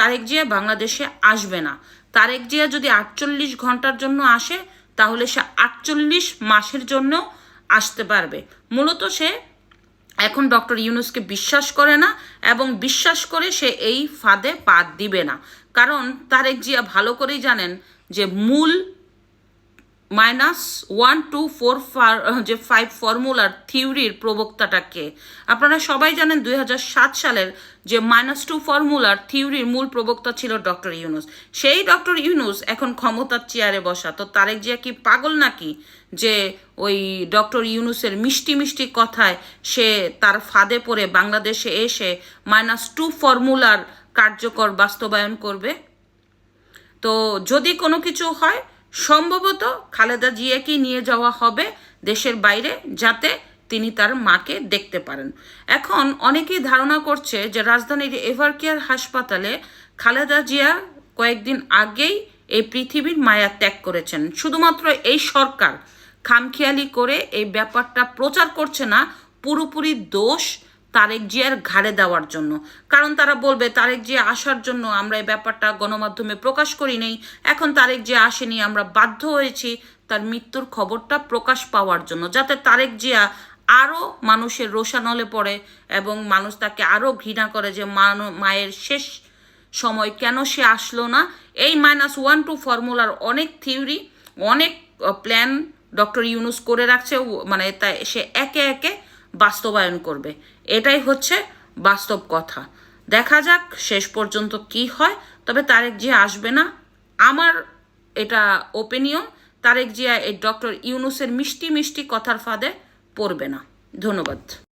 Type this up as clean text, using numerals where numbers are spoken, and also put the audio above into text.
তারেক জিয়া বাংলাদেশে আসবে না। তারেক জিয়া যদি 48 ঘন্টার জন্য আসে তাহলে সে 48 মাসের জন্য আসতে পারবে। মূলত সে এখন ডক্টর ইউনূসকে বিশ্বাস করে না এবং বিশ্বাস করে সে এই ফাঁদে পা দিবে না। কারণ তারেক জিয়া ভালো করেই জানেন যে মূল -1 2 4 যে 5 ফর্মুলার থিওরির প্রবক্তাটাকে আপনারা সবাই জানেন। 2007 সালের যে -2 ফর্মুলার থিওরির মূল প্রবক্তা ছিল ডক্টর ইউনূস। সেই ডক্টর ইউনূস এখন ক্ষমতার চেয়ারে বসা। তো তারেক জিয়া কি পাগল নাকি যে ওই ডক্টর ইউনূসের মিষ্টি মিষ্টি কথায় সে তার ফাঁদে পড়ে বাংলাদেশে এসে -2 ফর্মুলার কার্যকর বাস্তবায়ন করবে? তো যদি কোনো কিছু হয় সম্ভবত খালেদা জিয়াকেই নিয়ে যাওয়া হবে দেশের বাইরে, যাতে তিনি তার মাকে দেখতে পারেন। এখন অনেকেই ধারণা করছে যে রাজধানীর এভারকেয়ার হাসপাতালে খালেদা জিয়া কয়েকদিন আগেই এই পৃথিবীর মায়া ত্যাগ করেছেন। শুধুমাত্র এই সরকার খামখেয়ালি করে এই ব্যাপারটা প্রচার করছে না, পুরোপুরি দোষ তারেক জিয়ার ঘাড়ে দেওয়ার জন্য। কারণ তারা বলবে তারেক জিয়া আসার জন্য আমরা এই ব্যাপারটা গণমাধ্যমে প্রকাশ করি নাই, এখন তারেক জিয়া আসেনি, আমরা বাধ্য হয়েছি তার মৃত্যুর খবরটা প্রকাশ পাওয়ার জন্য, যাতে তারেক জিয়া আরও মানুষের রোষানলে পড়ে এবং মানুষ তাকে আরও ঘৃণা করে যে মায়ের শেষ সময় কেন সে আসলো না। এই -1 2 ফর্মুলার অনেক থিওরি, অনেক প্ল্যান ডক্টর ইউনূস করে রাখছে, মানে তাই সে একে একে বাস্তবায়ন করবে। এটাই হচ্ছে বাস্তব কথা। দেখা যাক শেষ পর্যন্ত কি হয়। তবে তারেক জিয়া আসবে না, আমার এটা ওপিনিয়ন। তারেক জিয়া এই ডক্টর ইউনূসের মিষ্টি মিষ্টি কথার ফাঁদে পড়বে না। ধন্যবাদ।